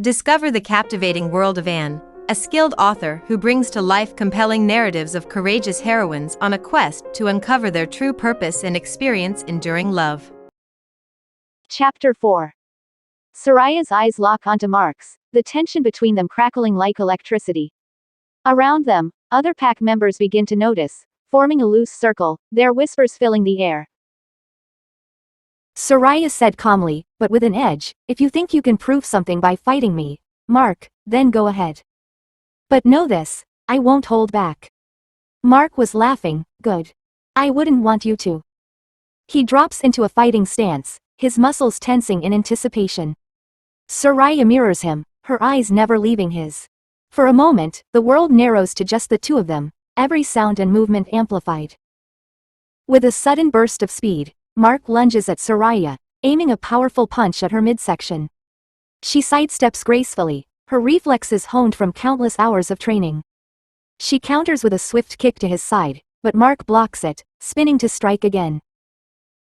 Discover the captivating world of Anne, a skilled author who brings to life compelling narratives of courageous heroines on a quest to uncover their true purpose and experience enduring love. Chapter 4. Soraya's eyes lock onto Mark's, the tension between them crackling like electricity. Around them, other pack members begin to notice, forming a loose circle, their whispers filling the air. Soraya said calmly, but with an edge, "If you think you can prove something by fighting me, Mark, then go ahead. But know this, I won't hold back." Mark was laughing. "Good. I wouldn't want you to." He drops into a fighting stance, his muscles tensing in anticipation. Soraya mirrors him, her eyes never leaving his. For a moment, the world narrows to just the two of them, every sound and movement amplified. With a sudden burst of speed, Mark lunges at Soraya, aiming a powerful punch at her midsection. She sidesteps gracefully, her reflexes honed from countless hours of training. She counters with a swift kick to his side, but Mark blocks it, spinning to strike again.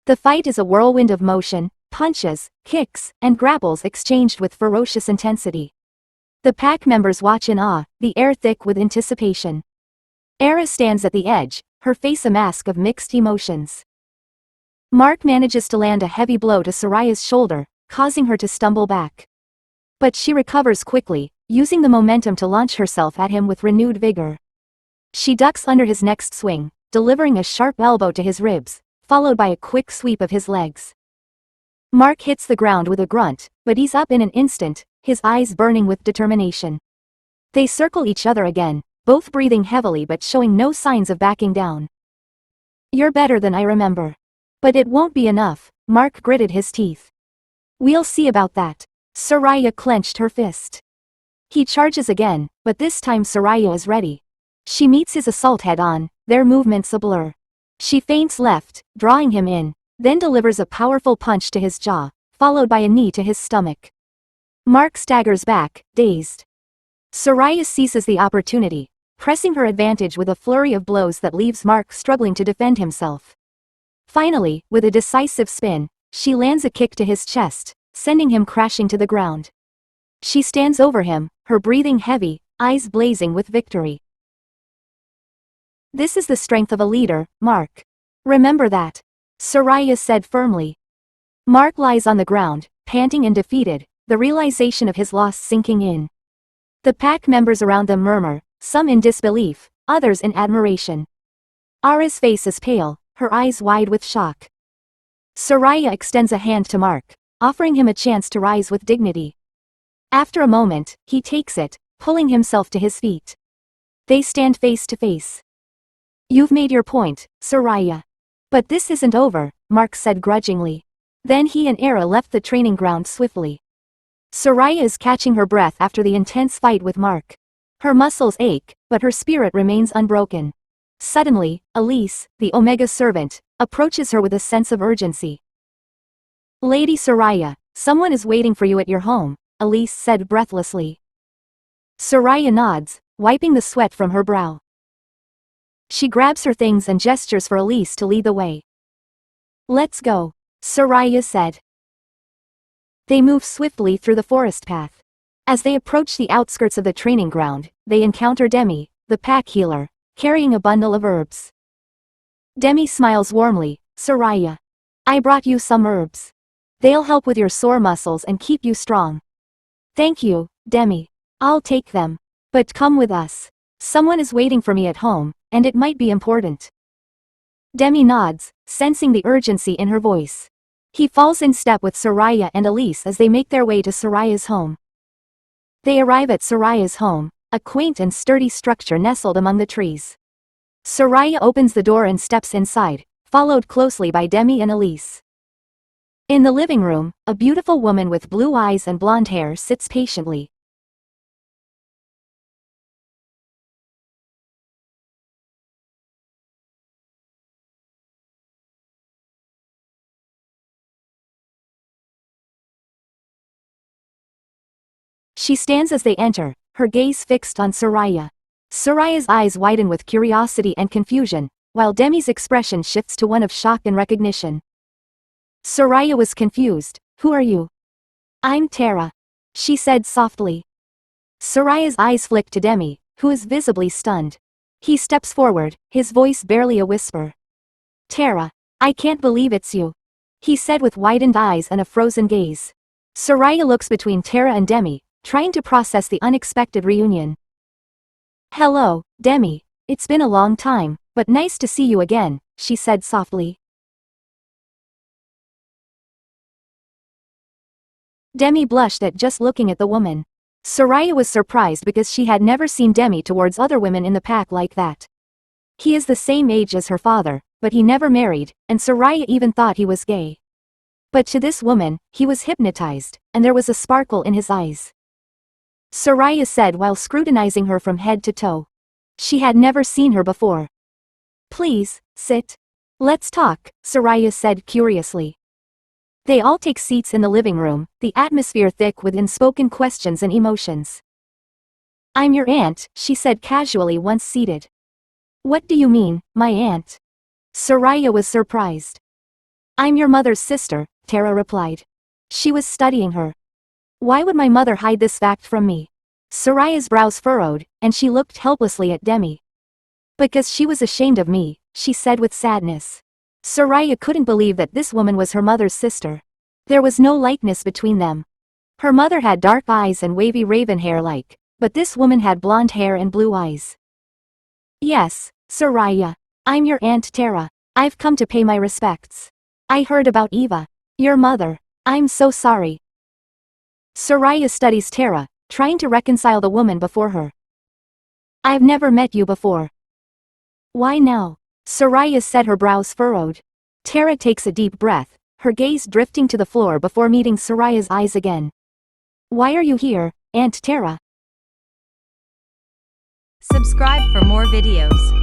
The fight is a whirlwind of motion, punches, kicks, and grapples exchanged with ferocious intensity. The pack members watch in awe, the air thick with anticipation. Era stands at the edge, her face a mask of mixed emotions. Mark manages to land a heavy blow to Soraya's shoulder, causing her to stumble back. But she recovers quickly, using the momentum to launch herself at him with renewed vigor. She ducks under his next swing, delivering a sharp elbow to his ribs, followed by a quick sweep of his legs. Mark hits the ground with a grunt, but he's up in an instant, his eyes burning with determination. They circle each other again, both breathing heavily but showing no signs of backing down. "You're better than I remember. But it won't be enough," Mark gritted his teeth. "We'll see about that." Soraya clenched her fist. He charges again, but this time Soraya is ready. She meets his assault head-on, their movements a blur. She feints left, drawing him in, then delivers a powerful punch to his jaw, followed by a knee to his stomach. Mark staggers back, dazed. Soraya seizes the opportunity, pressing her advantage with a flurry of blows that leaves Mark struggling to defend himself. Finally, with a decisive spin, she lands a kick to his chest, sending him crashing to the ground. She stands over him, her breathing heavy, eyes blazing with victory. "This is the strength of a leader, Mark. Remember that," Soraya said firmly. Mark lies on the ground, panting and defeated, the realization of his loss sinking in. The pack members around them murmur, some in disbelief, others in admiration. Ara's face is pale, her eyes wide with shock. Soraya extends a hand to Mark, offering him a chance to rise with dignity. After a moment, he takes it, pulling himself to his feet. They stand face to face. "You've made your point, Soraya. But this isn't over," Mark said grudgingly. Then he and Era left the training ground swiftly. Soraya is catching her breath after the intense fight with Mark. Her muscles ache, but her spirit remains unbroken. Suddenly, Elise, the Omega servant, approaches her with a sense of urgency. "Lady Soraya, someone is waiting for you at your home," Elise said breathlessly. Soraya nods, wiping the sweat from her brow. She grabs her things and gestures for Elise to lead the way. "Let's go," Soraya said. They move swiftly through the forest path. As they approach the outskirts of the training ground, they encounter Demi, the pack healer, carrying a bundle of herbs. Demi smiles warmly. "Soraya. I brought you some herbs. They'll help with your sore muscles and keep you strong." "Thank you, Demi. I'll take them. But come with us. Someone is waiting for me at home, and it might be important." Demi nods, sensing the urgency in her voice. He falls in step with Soraya and Elise as they make their way to Soraya's home. They arrive at Soraya's home, a quaint and sturdy structure nestled among the trees. Soraya opens the door and steps inside, followed closely by Demi and Elise. In the living room, a beautiful woman with blue eyes and blonde hair sits patiently. She stands as they enter, her gaze fixed on Soraya. Soraya's eyes widen with curiosity and confusion, while Demi's expression shifts to one of shock and recognition. Soraya was confused. "Who are you?" "I'm Tara." she said softly. Soraya's eyes flicked to Demi, who is visibly stunned. He steps forward, his voice barely a whisper. Tara, I can't believe it's you, he said with widened eyes and a frozen gaze. Soraya looks between Tara and Demi, trying to process the unexpected reunion. Hello, Demi, it's been a long time, but nice to see you again, she said softly. Demi blushed at just looking at the woman. Soraya was surprised because she had never seen Demi towards other women in the pack like that. He is the same age as her father, but he never married, and Soraya even thought he was gay. But to this woman, he was hypnotized, and there was a sparkle in his eyes. Soraya said while scrutinizing her from head to toe. She had never seen her before. Please, sit. Let's talk, Soraya said curiously. They all take seats in the living room, the atmosphere thick with unspoken questions and emotions. I'm your aunt, she said casually once seated. What do you mean, my aunt? Soraya was surprised. I'm your mother's sister, Tara replied. She was studying her. Why would my mother hide this fact from me? Soraya's brows furrowed, and she looked helplessly at Demi. Because she was ashamed of me, she said with sadness. Soraya couldn't believe that this woman was her mother's sister. There was no likeness between them. Her mother had dark eyes and wavy raven hair but this woman had blonde hair and blue eyes. Yes, Soraya. I'm your Aunt Tara. I've come to pay my respects. I heard about Eva, your mother. I'm so sorry. Soraya studies Tara, trying to reconcile the woman before her. I've never met you before. Why now? Soraya said, her brows furrowed. Tara takes a deep breath, her gaze drifting to the floor before meeting Soraya's eyes again. Why are you here, Aunt Tara? Subscribe for more videos.